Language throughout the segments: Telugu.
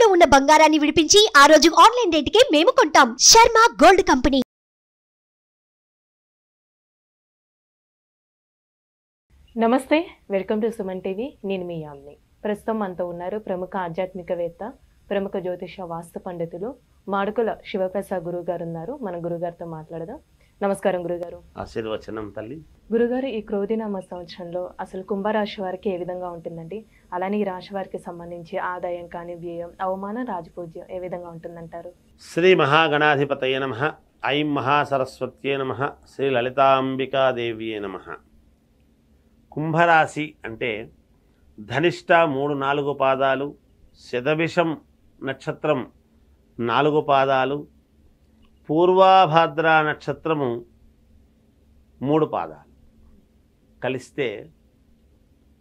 తాకట్టులో ఉన్న బంగారాన్ని విడిపించి ఆ రోజు ఆన్లైన్ రేటుకే మేము కొంటాం. Sharma gold company. నమస్తే, వెల్కమ్ టు సుమన్ టీవీ. నేను మీ యామ్ని. ప్రస్తుతం మనతో ఉన్నారు ప్రముఖ ఆధ్యాత్మికవేత్త, ప్రముఖ జ్యోతిష వాస్తు పండితులు మాడుకుల శివప్రసాద్ గురువు గారు ఉన్నారు. మన గురుగారితో మాట్లాడదాం. నమస్కారం గురుగారు. ఆశీర్వచనం తల్లి. గురుగారు, ఈ క్రోధినామ సంవత్సరంలో అసలు కుంభరాశి వారికి ఏ విధంగా ఉంటుందండి? అలానే ఈ రాశి వారికి సంబంధించి ఆదాయం కానీ, వ్యయం, అవమానం, రాజపూజ్యం ఏ విధంగా ఉంటుందంటారు? శ్రీ మహాగణాధిపతయ నమః. ఐం మహాసరస్వత్యే నమః. శ్రీ లలితాంబికాదేవ్యే నమః. కుంభరాశి అంటే ధనిష్ట 3-4 పాదాలు, శతభిషం నక్షత్రం 4 పాదాలు, పూర్వాభాద్ర నక్షత్రము 3 పాదాలు కలిస్తే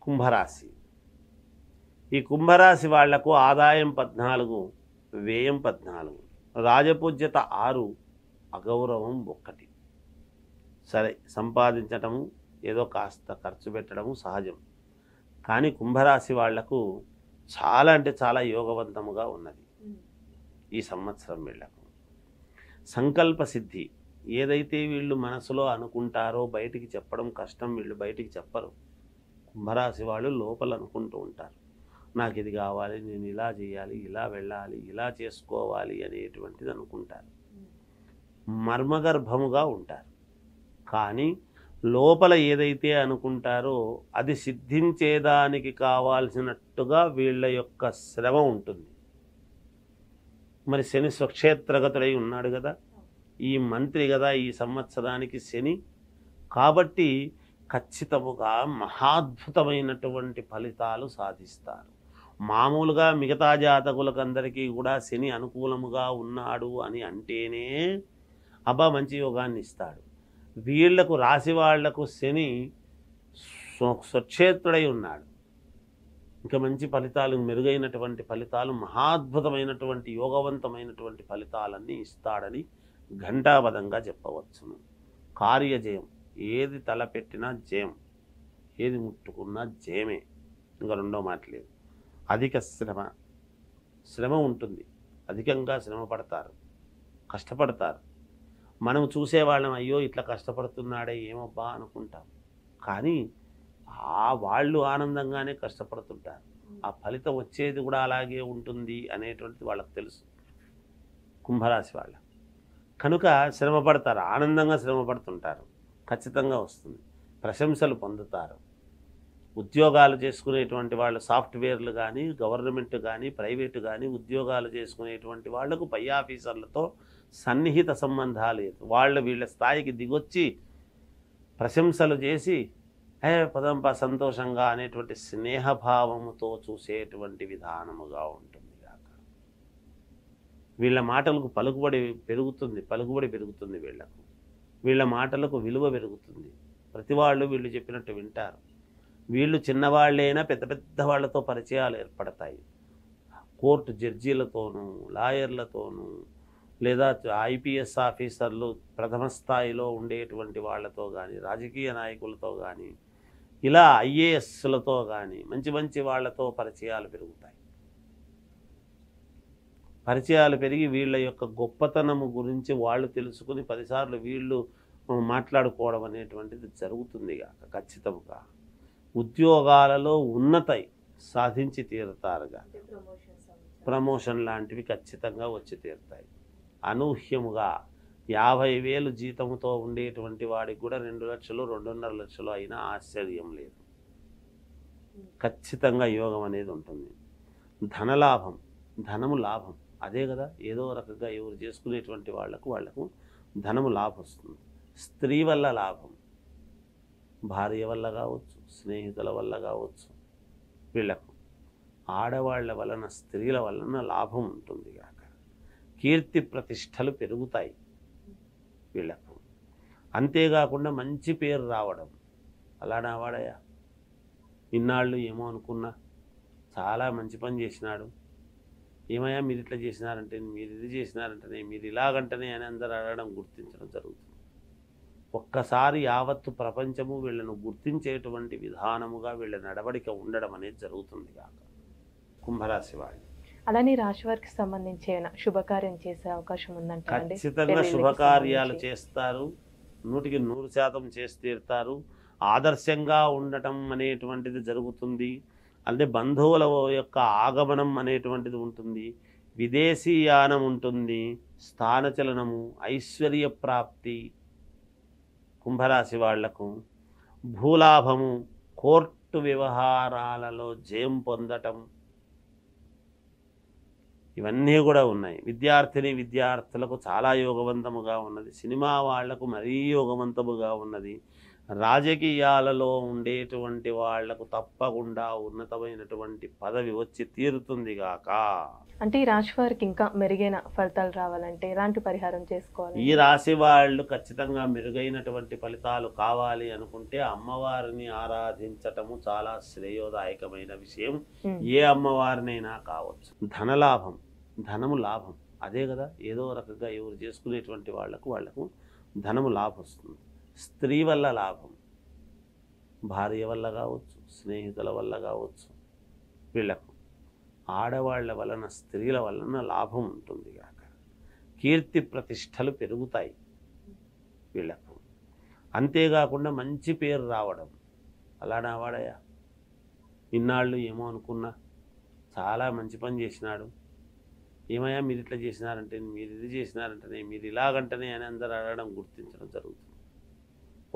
కుంభరాశి. ఈ కుంభరాశి వాళ్లకు ఆదాయం 14, వ్యయం 14, రాజపూజ్యత 6, అగౌరవం 1. సరే, సంపాదించటము ఏదో కాస్త ఖర్చు పెట్టడము సహజం. కానీ కుంభరాశి వాళ్లకు చాలా అంటే చాలా యోగవంతముగా ఉన్నది ఈ సంవత్సరం. వీళ్లకు సంకల్ప సిద్ధి, ఏదైతే వీళ్ళు మనసులో అనుకుంటారో బయటికి చెప్పడం కష్టం. వీళ్ళు బయటికి చెప్పరు. కుంభరాశి వాళ్ళు లోపల అనుకుంటూ ఉంటారు, నాకు ఇది కావాలి, నేను ఇలా చేయాలి, ఇలా వెళ్ళాలి, ఇలా చేసుకోవాలి అనేటువంటిది అనుకుంటారు. మర్మగర్భముగా ఉంటారు. కానీ లోపల ఏదైతే అనుకుంటారో అది సిద్ధించేదానికి కావాల్సినట్టుగా వీళ్ళ యొక్క శ్రమ ఉంటుంది. మరి శని స్వక్షేత్రగతుడై ఉన్నాడు కదా, ఈ మంత్రి కదా ఈ సంవత్సరానికి శని. కాబట్టి ఖచ్చితముగా మహాద్భుతమైనటువంటి ఫలితాలు సాధిస్తారు. మామూలుగా మిగతా జాతకులకందరికీ కూడా శని అనుకూలముగా ఉన్నాడు అని అంటేనే అబ్బా మంచి యోగాన్ని ఇస్తాడు. వీళ్లకు రాశి వాళ్లకు శని స్వక్షేత్రుడై ఉన్నాడు. ఇంకా మంచి ఫలితాలు, మెరుగైనటువంటి ఫలితాలు, మహాద్భుతమైనటువంటి యోగవంతమైనటువంటి ఫలితాలన్నీ ఇస్తాడని ఘంటాపదంగా చెప్పవచ్చును. కార్యజయం, ఏది తలపెట్టినా జయం, ఏది ముట్టుకున్నా జయమే. ఇంకా రెండో మాట లేదు. అధిక శ్రమ ఉంటుంది. అధికంగా శ్రమ పడతారు, కష్టపడతారు. మనం చూసేవాళ్ళం అయ్యో ఇట్లా కష్టపడుతున్నాడే ఏమబ్బా అనుకుంటాం. కానీ వాళ్ళు ఆనందంగానే కష్టపడుతుంటారు. ఆ ఫలితం వచ్చేది కూడా అలాగే ఉంటుంది అనేటువంటిది వాళ్ళకు తెలుసు కుంభరాశి వాళ్ళ. కనుక శ్రమ పడతారు, ఆనందంగా శ్రమ పడుతుంటారు. ఖచ్చితంగా వస్తుంది, ప్రశంసలు పొందుతారు. ఉద్యోగాలు చేసుకునేటువంటి వాళ్ళు, సాఫ్ట్వేర్లు కానీ, గవర్నమెంట్ కానీ, ప్రైవేటు కానీ ఉద్యోగాలు చేసుకునేటువంటి వాళ్లకు పై ఆఫీసర్లతో సన్నిహిత సంబంధాలు, వాళ్ళు వీళ్ళ స్థాయికి దిగొచ్చి ప్రశంసలు చేసి పదంప సంతోషంగా అనేటువంటి స్నేహభావముతో చూసేటువంటి విధానముగా ఉంటుంది కాక. వీళ్ళ మాటలకు పలుకుబడి పెరుగుతుంది. వీళ్ళ మాటలకు విలువ పెరుగుతుంది. ప్రతి వాళ్ళు వీళ్ళు చెప్పినట్టు వింటారు. వీళ్ళు చిన్నవాళ్ళైనా పెద్ద పెద్ద వాళ్ళతో పరిచయాలు ఏర్పడతాయి. కోర్టు జడ్జీలతోనూ, లాయర్లతోనూ, లేదా ఐపీఎస్ ఆఫీసర్లు ప్రథమ స్థాయిలో ఉండేటువంటి వాళ్ళతో కానీ, రాజకీయ నాయకులతో కానీ, ఇలా ఐఏఎస్లతో కానీ మంచి మంచి వాళ్ళతో పరిచయాలు పెరుగుతాయి. పరిచయాలు పెరిగి వీళ్ళ యొక్క గొప్పతనము గురించి వాళ్ళు తెలుసుకుని 10 సార్లు వీళ్ళు మాట్లాడుకోవడం అనేటువంటిది జరుగుతుంది కాక. ఖచ్చితంగా ఉద్యోగాలలో ఉన్నతై సాధించి తీరుతారుగా. ప్రమోషన్ లాంటివి ఖచ్చితంగా వచ్చి తీరుతాయి. అనూహ్యముగా 50,000 జీతంతో ఉండేటువంటి వాడికి కూడా 2 లక్షలు 2.5 లక్షలు అయినా ఆశ్చర్యం లేదు. ఖచ్చితంగా యోగం అనేది ఉంటుంది. ధనలాభం, ధనము లాభం, అదే కదా ఏదో రకంగా ఎవరు చేసుకునేటువంటి వాళ్లకు ధనము లాభం వస్తుంది. స్త్రీ వల్ల లాభం, భార్య వల్ల కావచ్చు, స్నేహితుల వల్ల కావచ్చు. వీళ్లకు ఆడవాళ్ల వలన, స్త్రీల వలన లాభం ఉంటుంది కాక. కీర్తి ప్రతిష్టలు పెరుగుతాయి వీళ్లకు. అంతేకాకుండా మంచి పేరు రావడం. అలా నా వాడయా, ఇన్నాళ్ళు ఏమో అనుకున్నా, చాలా మంచి పని చేసినాడు, ఏమయ్యా మీరు ఇట్లా చేసినారంటే, మీరు ఇది చేసినారంటేనే, మీరు ఇలాగంటనే అని అందరూ అడగడం, గుర్తించడం జరుగుతుంది. ఒక్కసారి యావత్తు ప్రపంచము వీళ్ళను గుర్తించేటువంటి విధానముగా వీళ్ళ నడవడిక ఉండడం అనేది జరుగుతుంది కాక కుంభరాశి వాళ్ళు. అలానే రాశి వారికి సంబంధించి ఏమైనా శుభకార్యం చేసే అవకాశం ఉందంటారండి? ఖచ్చితంగా శుభకార్యాలు చేస్తారు, 100% చేసి తీరుతారు. ఆదర్శంగా ఉండటం అనేటువంటిది జరుగుతుంది. అంటే బంధువుల యొక్క ఆగమనం అనేటువంటిది ఉంటుంది, విదేశీయానం ఉంటుంది, స్థానచలనము, ఐశ్వర్య ప్రాప్తి కుంభరాశి వాళ్లకు, భూలాభము, కోర్టు వ్యవహారాలలో జయం పొందటం, ఇవన్నీ కూడా ఉన్నాయి. విద్యార్థులకు చాలా యోగవంతముగా ఉన్నది. సినిమా వాళ్లకు మరీ యోగవంతముగా ఉన్నది. రాజకీయాలలో ఉండేటువంటి వాళ్లకు తప్పకుండా ఉన్నతమైనటువంటి పదవి వచ్చి తీరుతుంది గాక. అంటే ఈ రాశి వారికి ఇంకా మెరుగైన ఫలితాలు రావాలంటే ఎలాంటి పరిహారం చేసుకోవాలి? ఈ రాశి వాళ్ళు ఖచ్చితంగా మెరుగైనటువంటి ఫలితాలు కావాలి అనుకుంటే అమ్మవారిని ఆరాధించటము చాలా శ్రేయోదాయకమైన విషయం. ఏ అమ్మవారినైనా కావచ్చు. ధనలాభం, ధనము లాభం, అదే కదా ఏదో రకంగా ఎవరు చేసుకునేటువంటి వాళ్లకు ధనము లాభం వస్తుంది. స్త్రీ వల్ల లాభం, భార్య వల్ల కావచ్చు, స్నేహితుల వల్ల కావచ్చు, వీళ్ళకు ఆడవాళ్ల వలన, స్త్రీల వలన లాభం ఉంటుంది కాక కీర్తి ప్రతిష్టలు పెరుగుతాయి వీళ్ళకు. అంతేకాకుండా మంచి పేరు రావడం. అలా నా వాడయా ఇన్నాళ్ళు ఏమో అనుకున్నా, చాలా మంచి పని చేసినాడు, ఏమయ్యా మీరు ఇట్లా చేసినారంటే, మీరు ఇది చేసినారంటేనే, మీరు ఇలాగంటనే అని అందరూ అడగడం, గుర్తించడం జరుగుతుంది.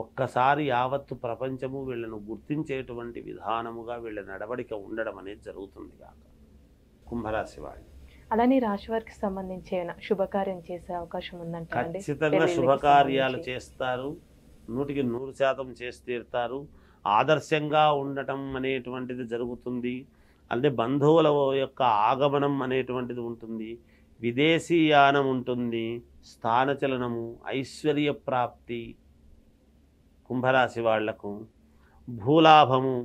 ఒక్కసారి యావత్తు ప్రపంచము వీళ్ళను గుర్తించేటువంటి విధానముగా వీళ్ళ నడవడిక ఉండడం అనేది జరుగుతుంది కాక కుంభరాశి వాళ్ళు. అలానే రాశి వారికి సంబంధించి ఏమైనా శుభకార్యం చేసే అవకాశం ఉందంటారండి? ఖచ్చితంగా శుభకార్యాలు చేస్తారు, 100% చేసి తీరుతారు. ఆదర్శంగా ఉండటం అనేటువంటిది జరుగుతుంది. అంటే బంధువుల యొక్క ఆగమనం అనేటువంటిది ఉంటుంది, విదేశీయానం ఉంటుంది, స్థానచలనము, ఐశ్వర్య ప్రాప్తి కుంభరాశి వాళ్లకు, భూలాభము,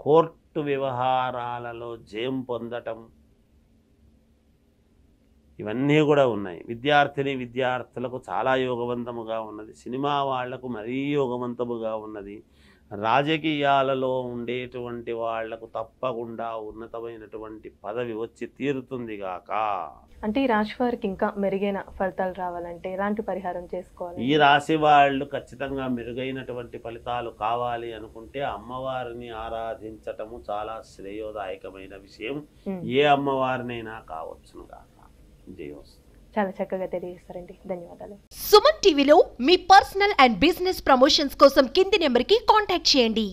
కోర్టు వ్యవహారాలలో జయం పొందటం, ఇవన్నీ కూడా ఉన్నాయి. విద్యార్థులకు చాలా యోగవంతముగా ఉన్నది. సినిమా వాళ్లకు మరీ యోగవంతముగా ఉన్నది. రాజకీయాలలో ఉండేటువంటి వాళ్లకు తప్పకుండా ఉన్నతమైనటువంటి పదవి వచ్చి తీరుతుంది గాక. అంటే ఈ రాశి వారికి ఇంకా మెరుగైన ఫలితాలు రావాలంటే ఎలాంటి పరిహారం చేసుకోవాలి? ఈ రాశి వాళ్ళు ఖచ్చితంగా మెరుగైనటువంటి ఫలితాలు కావాలి అనుకుంటే అమ్మవారిని ఆరాధించటము చాలా శ్రేయోదాయకమైన విషయం. ఏ అమ్మవారినైనా కావచ్చును గాక. జయోస్తు. చాలా చక్కగా తెలియజేస్తారండి, ధన్యవాదాలు. సుమన్ టీవీలో మీ పర్సనల్ అండ్ బిజినెస్ ప్రమోషన్స్ కోసం కింది నెంబర్కి కాంటాక్ట్ చేయండి.